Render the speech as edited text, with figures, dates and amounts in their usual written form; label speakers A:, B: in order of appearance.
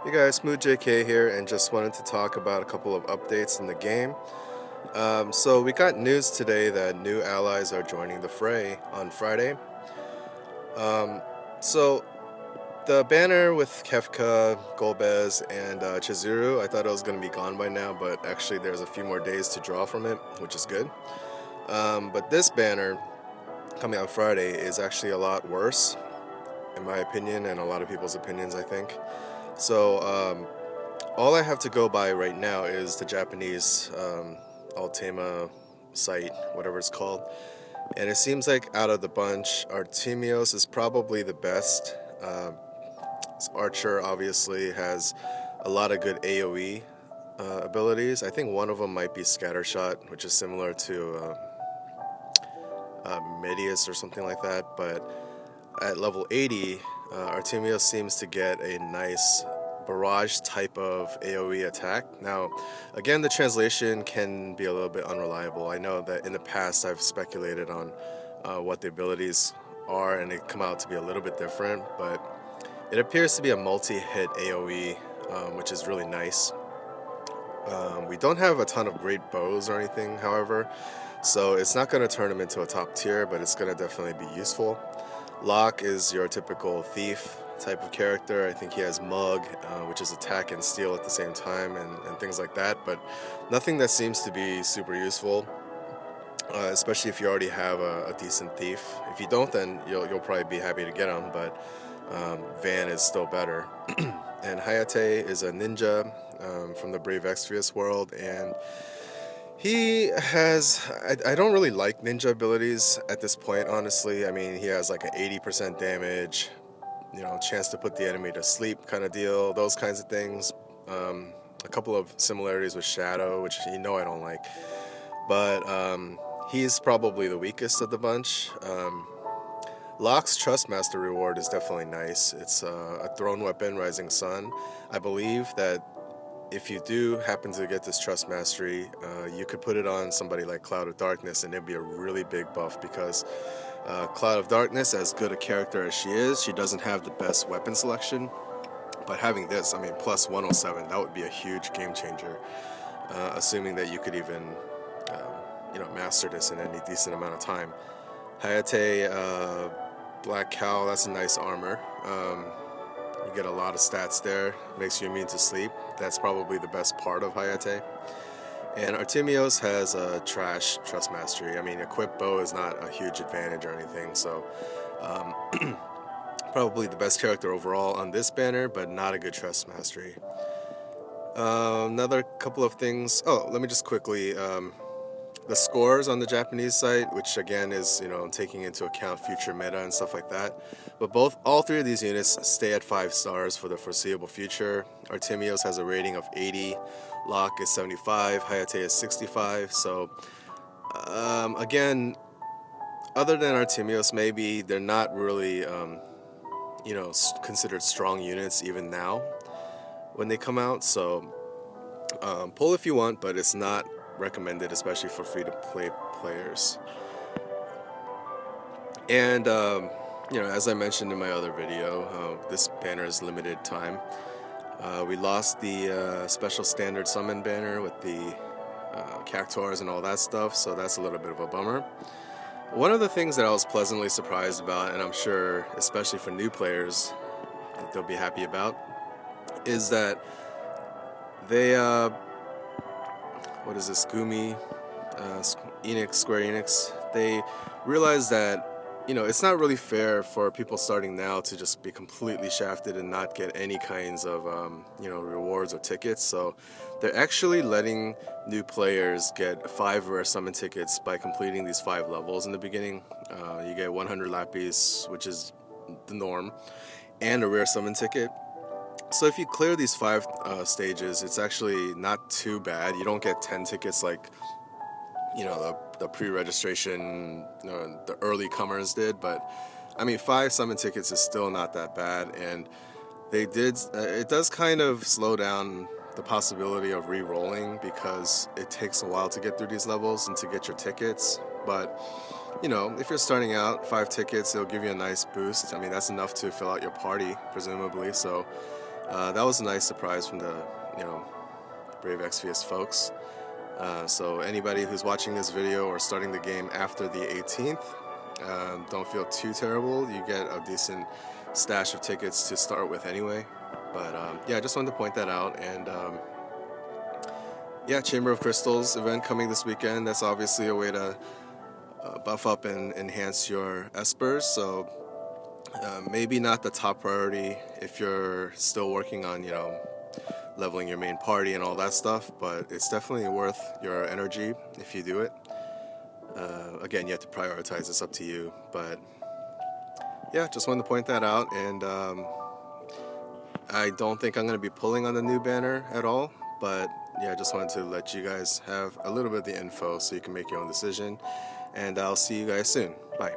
A: Hey guys, Smooth JK here, and just wanted to talk about a couple of updates in the game. So we got news today that new allies are joining the fray on Friday. So the banner with Kefka, Golbez, and Chizuru, I thought it was going to be gone by now, but actually there's a few more days to draw from it, which is good. But this banner coming on Friday is actually a lot worse, in my opinion, and a lot of people's opinions, I think. So all I have to go by right now is the Japanese Altema site, whatever it's called. And it seems like out of the bunch, Artemios is probably the best. Archer obviously has a lot of good AoE abilities. I think one of them might be Scattershot, which is similar to Medius or something like that. But at level 80, Artemios seems to get a nice barrage type of AoE attack. Now, again, the translation can be a little bit unreliable. I know that in the past I've speculated on what the abilities are, and they come out to be a little bit different, but it appears to be a multi-hit AoE, which is really nice. We don't have a ton of great bows or anything, however, so it's not going to turn him into a top tier, but it's going to definitely be useful. Locke is your typical thief type of character. I think he has Mug, which is attack and steal at the same time, and things like that, but nothing that seems to be super useful, especially if you already have a decent thief. If you don't, then you'll probably be happy to get him, but Van is still better. And Hayate is a ninja from the Brave Exvius world, and he has. I don't really like ninja abilities at this point, honestly. I mean, he has like an 80% damage, chance to put the enemy to sleep kind of deal, those kinds of things. A couple of similarities with Shadow, which I don't like. But he's probably the weakest of the bunch. Locke's Trustmaster reward is definitely nice. It's a thrown weapon, Rising Sun. I believe that if you do happen to get this Trust Mastery, you could put it on somebody like Cloud of Darkness, and it'd be a really big buff because Cloud of Darkness, as good a character as she is, she doesn't have the best weapon selection. But having this, I mean, plus 107, that would be a huge game changer, assuming that you could even, master this in any decent amount of time. Hayate, Black Cow, that's a nice armor. You get a lot of stats there, makes you immune to sleep. That's probably the best part of Hayate. And Artemios has a trash Trust Mastery. I mean, equipped bow is not a huge advantage or anything, so probably the best character overall on this banner, but not a good Trust Mastery. Another couple of things. Oh, let me just quickly. The scores on the Japanese site, which again is taking into account future meta and stuff like that. But all three of these units stay at 5 stars for the foreseeable future. Artemios has a rating of 80, Locke is 75, Hayate is 65. So again, other than Artemios, maybe they're not really considered strong units even now when they come out. So pull if you want, but it's not recommended, especially for free-to-play players. And as I mentioned in my other video, this banner is limited time. We lost the special standard summon banner with the Cactuars and all that stuff, so that's a little bit of a bummer. One of the things that I was pleasantly surprised about, and I'm sure especially for new players that they'll be happy about, is that they what is this, Gumi, Square Enix, they realized that, it's not really fair for people starting now to just be completely shafted and not get any kinds of, rewards or tickets. So they're actually letting new players get 5 rare summon tickets by completing these 5 levels in the beginning. You get 100 lapis, which is the norm, and a rare summon ticket. So if you clear these 5 stages, it's actually not too bad. You don't get 10 tickets like, the pre-registration, the early comers did. But, I mean, 5 summon tickets is still not that bad. And it does kind of slow down the possibility of re-rolling because it takes a while to get through these levels and to get your tickets. But, if you're starting out, 5 tickets, it'll give you a nice boost. I mean, that's enough to fill out your party, presumably. So That was a nice surprise from the, you know, Brave Exvius folks. So anybody who's watching this video or starting the game after the 18th, don't feel too terrible. You get a decent stash of tickets to start with anyway. But yeah, I just wanted to point that out. And yeah, Chamber of Crystals event coming this weekend. That's obviously a way to buff up and enhance your espers. So maybe not the top priority if you're still working on, you know, leveling your main party and all that stuff, but it's definitely worth your energy if you do it. Again, you have to prioritize, it's up to you, but yeah, just wanted to point that out. And I don't think I'm going to be pulling on the new banner at all, but yeah, just wanted to let you guys have a little bit of the info so you can make your own decision, and I'll see you guys soon. Bye.